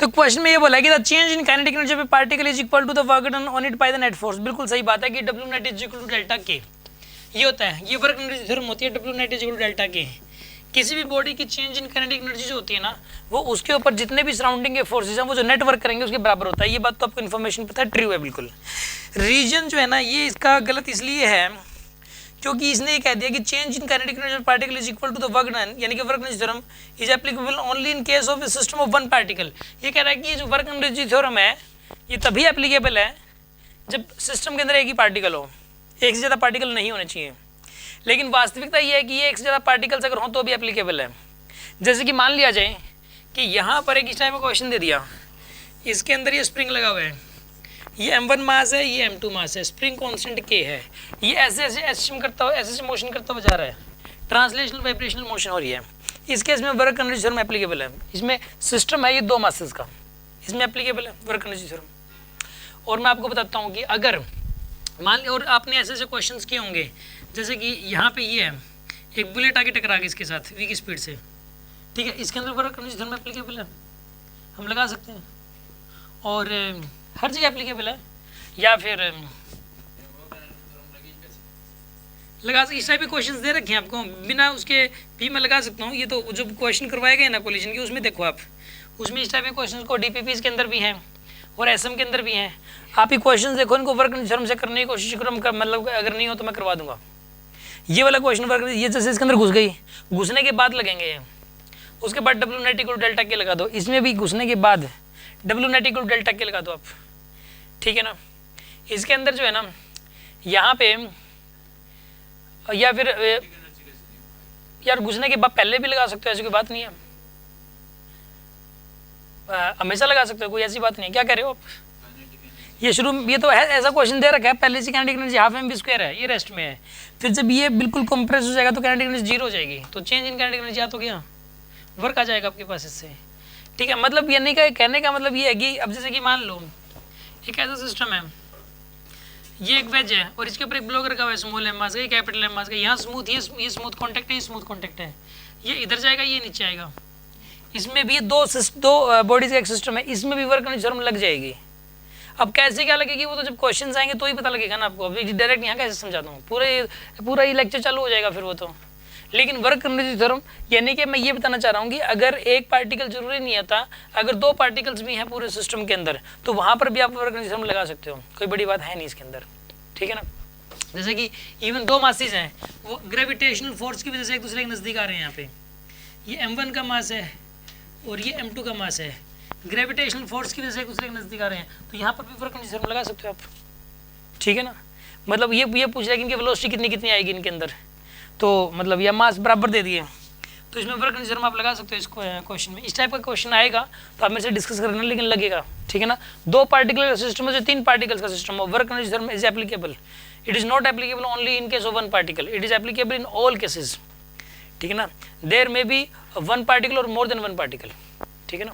तो क्वेश्चन में ये बोला है कि the change in kinetic energy of a particle is equal to the work done on it by the net force. बिल्कुल सही बात है कि W net is equal to delta K, ये होता है, ये वर्क एनर्जी थ्योरम होती है, W net is equal to delta K. किसी भी बॉडी की चेंज इन काइनेटिक एनर्जी जो होती है ना, वो उसके ऊपर जितने भी सराउंडिंग के फोर्सेज हैं वो जो नेटवर्क करेंगे उसके बराबर होता है। ये बात तो आपको इन्फॉर्मेशन पता है, ट्रू है बिल्कुल। रीजन जो है ना ये इसका गलत इसलिए है क्योंकि इसने ये कह दिया कि change in kinetic energy of particle is equal to the work done, यानी कि work energy theorem is applicable only in case of a system of one particle. ये कह रहा है कि ये जो वर्क एनर्जी थ्योरम है ये तभी एप्लीकेबल है जब सिस्टम के अंदर एक ही पार्टिकल हो, एक से ज़्यादा पार्टिकल नहीं होने चाहिए। लेकिन वास्तविकता ये है कि ये एक से ज़्यादा पार्टिकल्स अगर हों तो भी एप्लीकेबल है। जैसे कि मान लिया जाए कि यहाँ पर एक इस टाइप का क्वेश्चन दे दिया, इसके अंदर ये स्प्रिंग लगा हुआ है, ये m1 मास है, ये m2 मास है, स्प्रिंग कांस्टेंट k है, ये ऐसे ऐसे करता हुआ ऐसे मोशन करता हुआ जा रहा है, ट्रांसलेशनल वाइब्रेशनल मोशन हो रही है। इस केस में वर्क एनर्जी थ्योरम एप्लीकेबल है। इसमें सिस्टम है ये दो मासेस का, इसमें एप्लीकेबल है वर्क एनर्जी थ्योरम। और मैं आपको बताता हूँ कि अगर मान लिया और आपने ऐसे ऐसे क्वेश्चन किए होंगे, जैसे कि यहाँ पे ये है, एक बुलेट आगे टकरा गई इसके साथ वी की स्पीड से, ठीक है, इसके अंदर वर्क एनर्जी थ्योरम एप्लीकेबल है, हम लगा सकते हैं और हर जगह एप्लीकेबल है। या फिर लगा सकते, इस टाइप के क्वेश्चंस दे रखे हैं आपको, बिना उसके भी मैं लगा सकता हूँ। ये तो जो क्वेश्चन करवाए गए ना कॉलिजन के, उसमें देखो आप, उसमें इस टाइप के क्वेश्चन को डीपीपीज के अंदर भी हैं और एसएम के अंदर भी हैं। आप ये क्वेश्चन देखो, इनको वर्क एनर्जी थ्योरम से करने की कोशिश करो, मतलब अगर नहीं हो तो मैं करवा दूंगा। ये वाला क्वेश्चन वर्क, ये जैसे इसके अंदर घुस गई, घुसने के बाद लगेंगे ये, उसके बाद डब्ल्यू नेट इक्वल डेल्टा के लगा दो, इसमें भी घुसने के बाद डब्ल्यू नेट इक्वल डेल्टा के लगा दो आप, ठीक है ना। इसके अंदर जो है ना यहाँ पे या फिर यार घुसने के बाद पहले भी लगा सकते हो, ऐसी कोई बात नहीं है, हमेशा लगा सकते हो, कोई ऐसी बात नहीं है। क्या कह रहे हो आप? ये शुरू ये तो है, ऐसा क्वेश्चन दे रखा है, पहले से kinetic energy half mv square है, ये रेस्ट में है, फिर जब ये बिल्कुल कंप्रेस हो जाएगा तो काइनेटिक एनर्जी जीरो हो जाएगी, तो चेंज इन काइनेटिक एनर्जी आ तो गया, वर्क आ जाएगा आपके पास इससे, ठीक है। मतलब ये नहीं, कहने का मतलब ये है कि अब जैसे कि मान लो एक ऐसा सिस्टम है, ये एक वेज है और इसके ऊपर एक ब्लॉक रखा हुआ है स्मॉल एम मास का, कैपिटल एम मास का, यहाँ स्मूथ, ये स्मूथ कॉन्टैक्ट है, ये स्मूथ कॉन्टैक्ट है, ये इधर जाएगा, ये नीचे आएगा। इसमें भी दो बॉडीज का एक सिस्टम है, इसमें भी वर्क एनर्जी थ्योरम लग जाएगी। अब कैसे क्या लगेगी वो तो जब क्वेश्चन आएंगे तो ही पता लगेगा ना आपको, अभी डायरेक्ट यहाँ कैसे समझाता हूँ, पूरा ये लेक्चर चालू हो जाएगा फिर वो तो। लेकिन वर्क एनर्जी थ्योरम यानी कि मैं ये बताना चाह रहा हूँ कि अगर एक पार्टिकल जरूरी नहीं आता, अगर दो पार्टिकल्स भी हैं पूरे सिस्टम के अंदर तो वहाँ पर भी आप वर्क एनर्जी थ्योरम लगा सकते हो, कोई बड़ी बात है नहीं इसके अंदर, ठीक है ना। जैसे कि इवन दो मासेस हैं, वो ग्रेविटेशनल फोर्स की वजह से एक दूसरे के नज़दीक आ रहे हैं। यहाँ पे ये m1 का मास है और ये m2 का मास है, ग्रेविटेशनल फोर्स की वजह से एक दूसरे के नज़दीक आ रहे हैं, तो यहाँ पर भी वर्क एनर्जी थ्योरम लगा सकते हो आप, ठीक है ना। मतलब ये पूछ रहा है कि इनकी वेलोसिटी कितनी आएगी इनके अंदर, तो मतलब या मास बराबर दे दिए, तो इसमें वर्क एनर्जी थ्योरम आप लगा सकते हो इस क्वेश्चन में। इस टाइप का क्वेश्चन आएगा तो आप मेरे से डिस्कस करना, लेकिन लगेगा, ठीक है ना। दो पार्टिकल का सिस्टम है, जो तीन पार्टिकल्स का सिस्टम हो, work energy theorem is applicable, it is not applicable only in case of one particle, it is applicable in all cases, ठीक है ना। There may be one particle और मोर देन वन पार्टिकल, ठीक है ना।